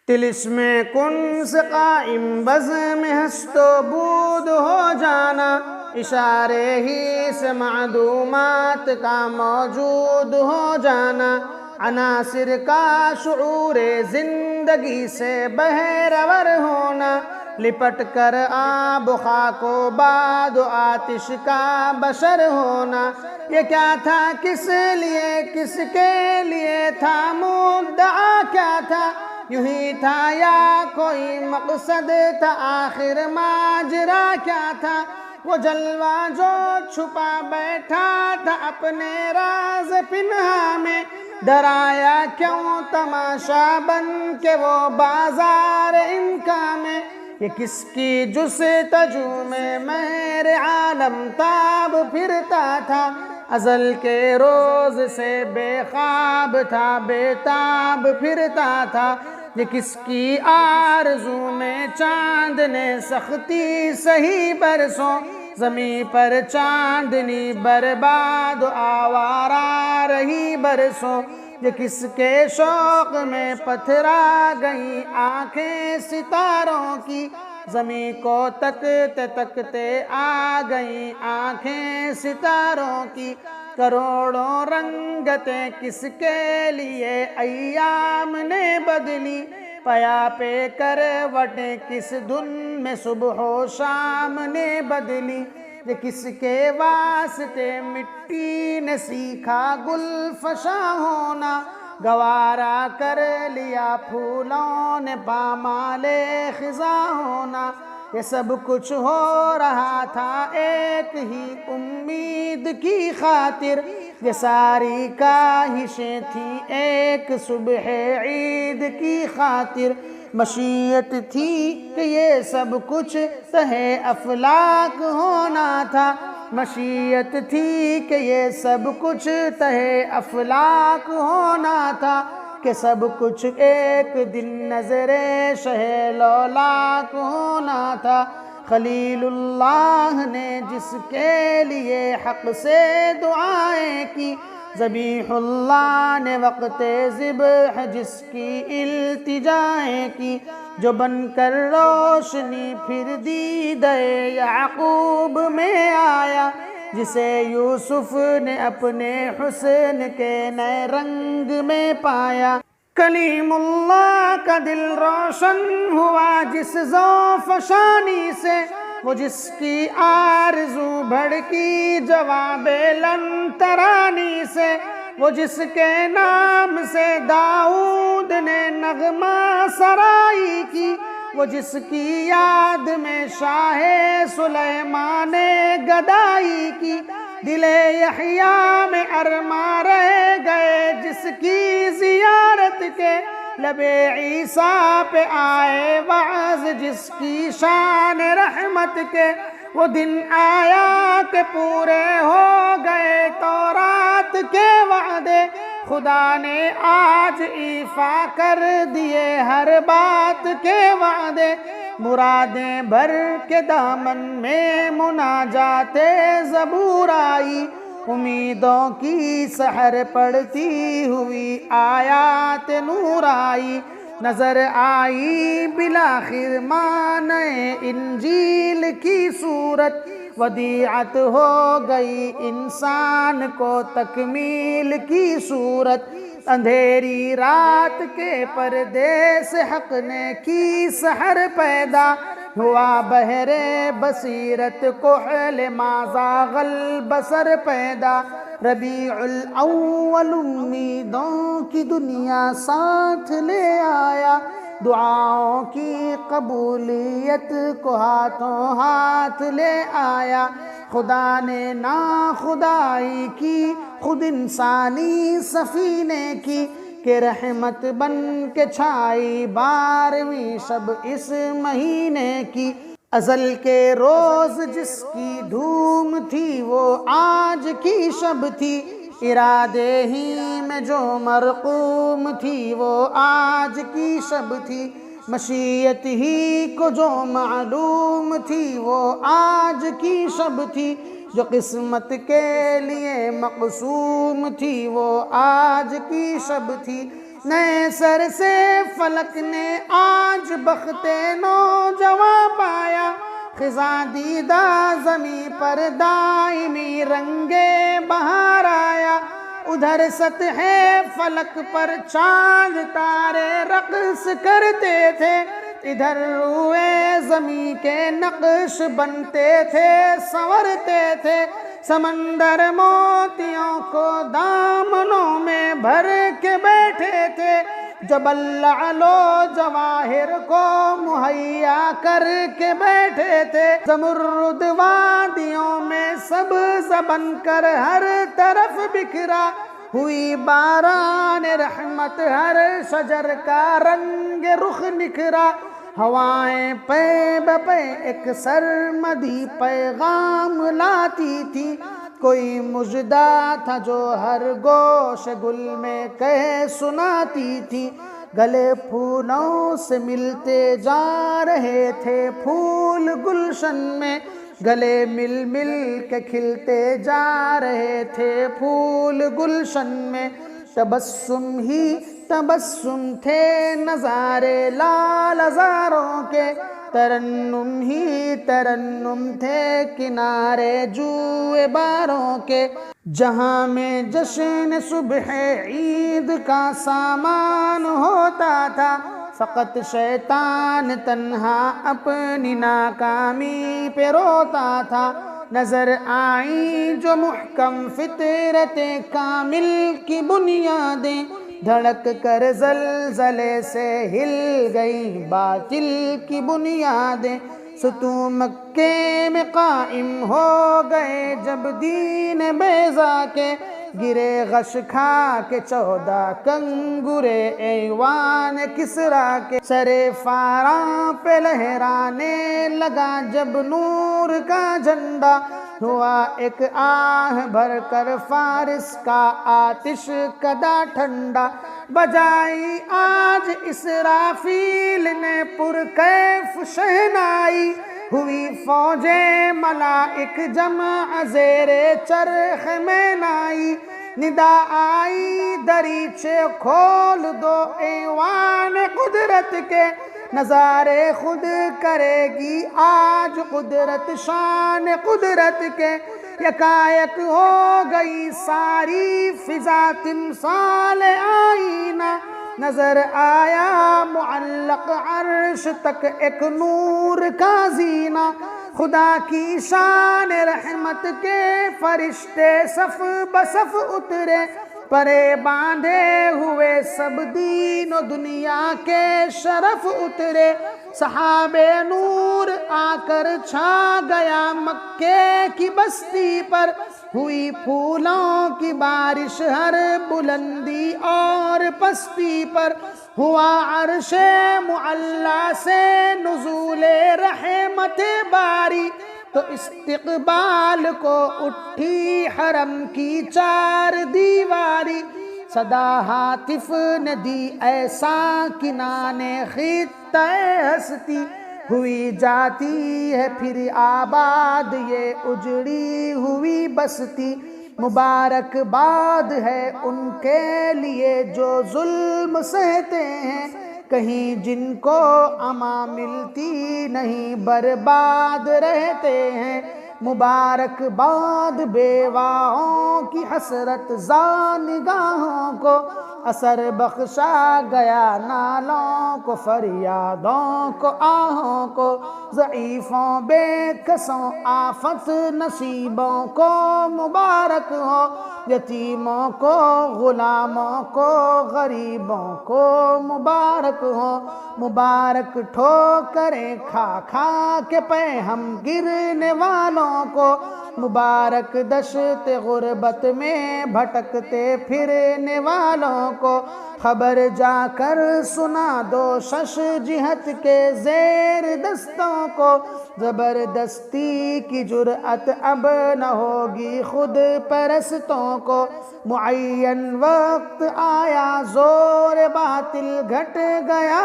طلسم کن سے قائم بزم ہست و بود ہو جانا، اشارے ہی سے معدومات کا موجود ہو جانا، عناصر کا شعور زندگی سے بہرور ہونا، لپٹ کر آب و خاک و باد و آتش کا بشر ہونا۔ یہ کیا تھا، کس لیے، کس کے لیے تھا، مدعا کیا تھا، یوں ہی تھا یا کوئی مقصد تھا، آخر ماجرا کیا تھا، وہ جلوہ جو چھپا بیٹھا تھا اپنے راز پنہاں میں، ڈرایا کیوں تماشا بن کے وہ بازار امکان میں۔ یہ کس کی جستجو میں مہر عالم تاب پھرتا تھا، ازل کے روز سے بے خواب تھا، بے تاب پھرتا تھا۔ یہ کس کی آرزو میں چاند نے سختی سہی برسوں، زمیں پر چاندنی برباد و آوارہ رہی برسوں۔ یہ کس کے شوق میں پتھرا گئی آنکھیں ستاروں کی، زمیں کو تکتے تکتے آ گئیں آنکھیں ستاروں کی۔ کروڑوں رنگتیں کس کے لیے ایام نے بدلی، پیا پہ کروٹیں کس دھن میں صبح و شام نے بدلی۔ یہ کس کے واسطے مٹی نے سیکھا گل فشاں ہونا، گوارا کر لیا پھولوں نے پامال خزاں ہونا۔ یہ سب کچھ ہو رہا تھا ایک ہی امید کی خاطر، یہ ساری کاہشیں تھیں ایک صبح عید کی خاطر۔ مشیت تھی کہ یہ سب کچھ تہے افلاک ہونا تھا، مشیت تھی کہ یہ سب کچھ تہے افلاک ہونا تھا، کہ سب کچھ ایک دن نظر شہ لولاک ہونا تھا۔ خلیل اللہ نے جس کے لیے حق سے دعائیں کی، ذبیح اللہ نے وقت ذبح جس کی التجائیں کی، جو بن کر روشنی پھر دیدہ یعقوب میں آیا، جسے یوسف نے اپنے حسن کے نئے رنگ میں پایا۔ کلیم اللہ کا دل روشن ہوا جس ذوق فشانی سے، وہ جس کی آرزو بھڑکی جواب لن ترانی سے، وہ جس کے نام سے داؤد نے نغمہ سرائی کی، وہ جس کی یاد میں شاہ سلیمان نے گدائی کی۔ دل یحییٰ میں ارماں رہ گئے جس کی زیارت کے، لب عیسیٰ پہ آئے وعظ جس کی شان رحمت کے۔ وہ دن آیا کہ پورے ہو گئے تورات کے وعدے، خدا نے آج ایفا کر دیے ہر بات کے وعدے۔ مرادیں بھر کے دامن میں مناجات زبور آئی، امیدوں کی سحر پڑتی ہوئی آیات نور آئی۔ نظر آئی بالآخر معنی انجیل کی صورت، ودیعت ہو گئی انسان کو تکمیل کی صورت۔ اندھیری رات کے پردے سے حق نے کی سحر پیدا، ہوا بہر بصیرت کحل ما زاغ البصر پیدا۔ ربیع الاول امیدوں کی دنیا ساتھ لے آیا، دعاؤں کی قبولیت کو ہاتھوں ہاتھ لے آیا۔ خدا نے ناخدائی کی خود انسانی سفینے کی، کہ رحمت بن کے چھائی 12ویں شب اس مہینے کی۔ ازل کے روز جس کی دھوم تھی وہ آج کی شب تھی، ارادے ہی میں جو مرقوم تھی وہ آج کی شب تھی۔ مشیت ہی کو جو معلوم تھی وہ آج کی شب تھی، جو قسمت کے لیے مقسوم تھی وہ آج کی شب تھی۔ نئے سر سے فلک نے آج بخت نوجواں پایا، خزاں دیدہ زمیں پر دائمی رنگ بہار آیا، ادھر سطح فلک پر چاند تارے رقص کرتے تھے، ادھر روئے زمیں کے نقش بنتے تھے سنورتے تھے، سمندر موتیوں کو دامنوں میں بھر کے بیٹھے تھے، جبل لعل و جواہر کو مہیا کر کے بیٹھے تھے، زمرد وادیوں میں سبز بن کر ہر طرف بکھرا، ہوئی باران رحمت ہر شجر کا رنگ رخ نکھرا، ہوائیں پے بپے ایک سرمدی پیغام لاتی تھی، کوئی مژدہ تھا جو ہر گوش گل میں کہہ سناتی تھی، گلے پھولوں سے ملتے جا رہے تھے پھول گلشن میں، گلے مل مل کے کھلتے جا رہے تھے پھول گلشن میں، تبسم ہی تبسم تھے نظارے لال ہزاروں کے، ترنم ہی ترنم تھے کنارے جوئے باروں کے، جہاں میں جشن صبح عید کا سامان ہوتا تھا، فقط شیطان تنہا اپنی ناکامی پہ روتا تھا، نظر آئیں جو محکم فطرت کامل کی بنیادیں، دھڑک کر زلزلے سے ہل گئی باطل کی بنیادیں، ستون مکے میں قائم ہو گئے جب دین بیضا کے، گرے غش کھا کے 14 کنگرے ایوان کسریٰ کے، سر فاراں پہ لہرانے لگا جب نور کا جھنڈا، ہوا ایک آہ بھر کر فارس کا آتش کدا ٹھنڈا، بجائی آج اسرافیل نے پرکیف شہنائی، ہوئی فوج ملائک جمع زیر چرخ میں نائی، ندا آئی دریچے کھول دو ایوان قدرت کے، نظارے خود کرے گی آج قدرت شان قدرت کے، یکایک ہو گئی ساری فضا تمثال آئینہ، نظر آیا معلق عرش تک ایک نور کا زینہ، خدا کی شان رحمت کے فرشتے صف بصف اترے، پرے باندھے ہوئے سب دین و دنیا کے شرف اترے، سحاب نور آ کر چھا گیا مکے کی بستی پر، ہوئی پھولوں کی بارش ہر بلندی اور پستی پر، ہوا عرش معلی سے نزول رحمت باری، تو استقبال کو اٹھی حرم کی 4 دیواری، صدا ہاتف نے دی ایسا کنان خطہ ہستی، ہوئی جاتی ہے پھر آباد یہ اجڑی ہوئی بستی، مبارک باد ہے ان کے لیے جو ظلم سہتے ہیں، کہیں جن کو اما ملتی نہیں برباد رہتے ہیں، مبارک باد بیواؤں کی حسرت زا نگاہوں کو، اثر بخشا گیا نالوں کو فریادوں کو آہوں کو، ضعیفوں بے کسوں آفت نصیبوں کو مبارک ہو، یتیموں کو غلاموں کو غریبوں کو مبارک ہو، مبارک ٹھوکریں کھا کھا کے پہ ہم گرنے والوں کو، مبارک دشت غربت میں بھٹکتے پھرنے والوں کو، خبر جا کر سنا دو شش جہت کے زیر دستوں کو، زبردستی کی جرأت اب نہ ہوگی خود پرستوں کو، معین وقت آیا زور باطل گھٹ گیا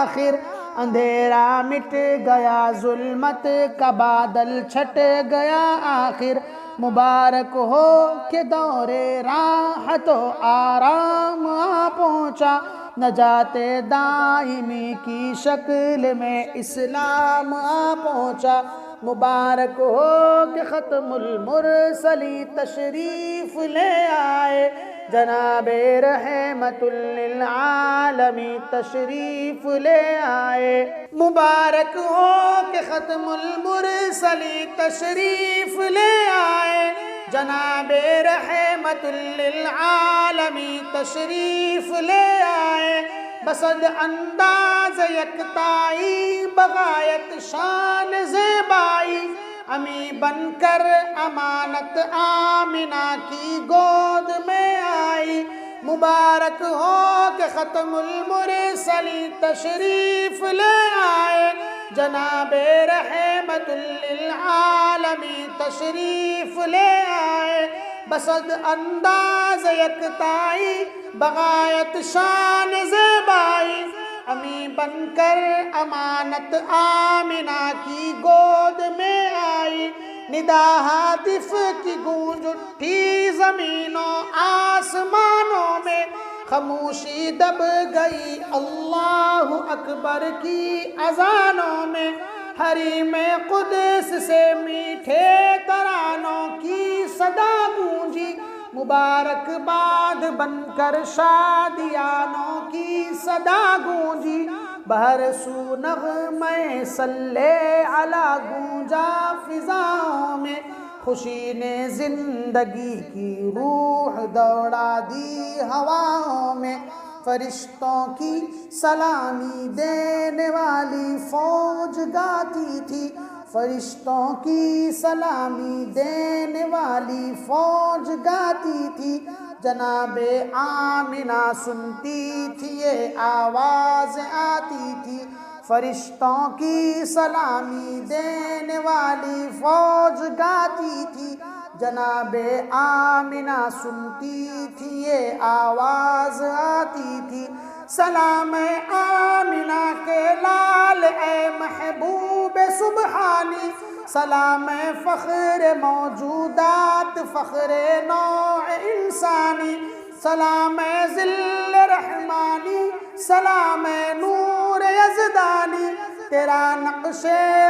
آخر، اندھیرا مٹ گیا ظلمت کا بادل چھٹ گیا آخر، مبارک ہو کہ دور راحت و آرام آ پہنچا، نجات دائمی کی شکل میں اسلام آ پہنچا۔ مبارک ہو کہ ختم المرسلی تشریف لے آئے، جناب رحمت للعالمین تشریف لے آئے۔ مبارک ہو کہ ختم المرسلی تشریف لے آئے، جناب رحمت للعالمین تشریف لے آئے۔ بسد انداز یکتائی بغایت شان زیبائی، امی بن کر امانت آمنہ کی گود میں آئی۔ مبارک ہو کہ ختم المرسلین تشریف لے آئے، جناب رحمت للعالمین تشریف لے آئے۔ بسد انداز یکتائی بغایت شان زیبائی، امی بن کر امانت آمنہ کی گود میں آئی۔ ندا ہاتف کی گونج اٹھی زمینوں آسمانوں میں، خاموشی دب گئی اللہ اکبر کی اذانوں میں۔ حریم قدس سے میٹھے ترانوں کی صدا گونجی، مبارک باد بن کر شادیانوں کی صدا گونجی۔ بہر سو نغمے صلی علی گونجا فضاؤں میں، خوشی نے زندگی کی روح دوڑا دی ہواؤں میں۔ فرشتوں کی سلامی دینے والی فوج گاتی تھی، فرشتوں کی سلامی دینے والی فوج گاتی تھی۔ جناب آمنہ سنتی تھی یہ آواز آتی تھی، فرشتوں کی سلامی دینے والی فوج گاتی تھی۔ جناب آمنہ سنتی تھی یہ آواز آتی تھی۔ سلام آمنہ کے لال اے محبوب سبحانی، سلام فخر موجودات فخر نوع انسانی، سلام ذل رحمانی، سلام نور یزدانی۔ تیرا نقش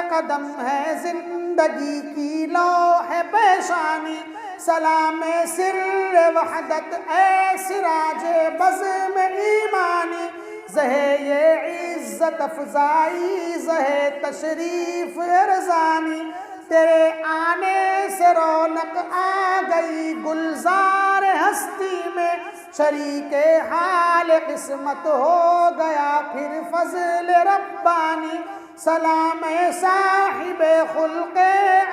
قدم ہے زندگی کی لوح پیشانی، سلام سر وحدت اے سراج بزم ایمانی۔ زہے یہ عزت افزائی زہے تشریف ارزانی، تیرے آنے سے رونق آ گئی گلزار ہستی میں، شریک حال قسمت ہو گیا پھر فضل ربانی۔ سلام صاحب خلق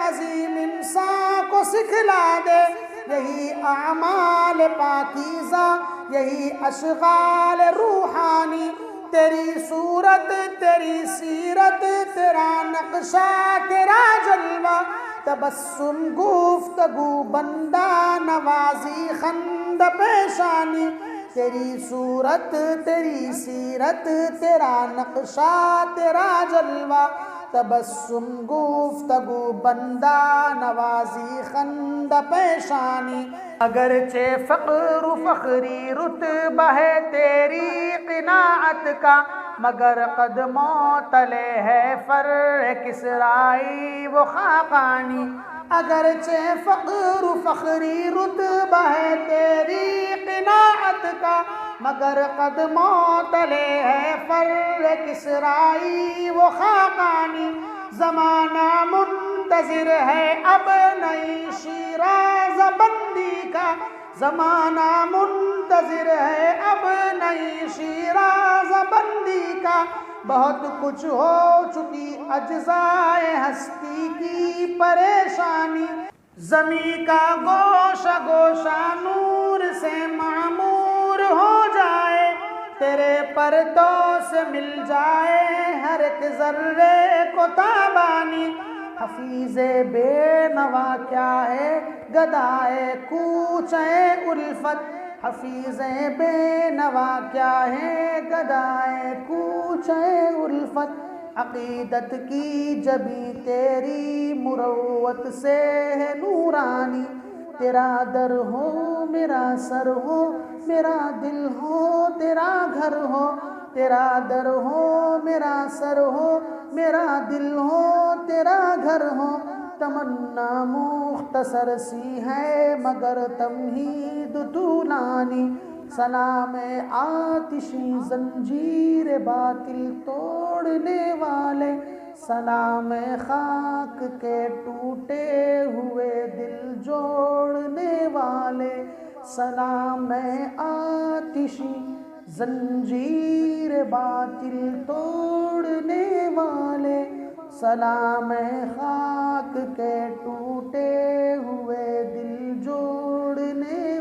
عظیم انسان کو سکھلا دے، یہی اعمال پاکیزہ یہی اشغال روحانی۔ تیری صورت تیری سیرت تیرا نقشہ تیرا جلوہ، تبسم گفتگو بندہ نوازی خند پیشانی۔ تیری صورت تیری سیرت تیرا نقشہ تیرا جلوہ، تبسم گفتگو بندہ نوازی خند پیشانی۔ اگرچہ فقر و فخری رتبہ ہے تیری قناعت کا، مگر قدموں تلے ہے فر کسرائی و خاقانی۔ اگرچہ فقر و فخری رتبہ ہے تیری قناعت کا، مگر قدموں تلے ہے فر کسرائی و خاقانی۔ زمانہ منتظر ہے اب نئی شیراز بندی کا، زمانہ منتظر ہے اب نئی شیراز بندی کا۔ بہت کچھ ہو چکی اجزائے ہستی کی پریشانی، زمیں کا گوشہ گوشہ نور سے معمور ہو جائے، تیرے پرتو سے مل جائے ہر ایک ذرے کو تابانی۔ حفیظ بے نوا کیا ہے گدائے کوچے الفت، حفیظ بے نوا کیا ہے گدائے کوچے الفت۔ عقیدت کی جبیں تیری مروت سے ہے نورانی، تیرا در ہو میرا سر ہو، میرا دل ہو تیرا گھر ہو، تیرا در ہو میرا سر ہو، میرا دل ہو تیرا گھر ہو، تمنا مختصر سی ہے مگر تمہید طولانی، سلام آتشی زنجیر باطل توڑنے والے، سلام خاک کے ٹوٹے ہوئے دل جوڑنے والے، سلام آتشی زنجیر باطل توڑنے والے، سلام خاک کے ٹوٹے ہوئے دل جوڑنے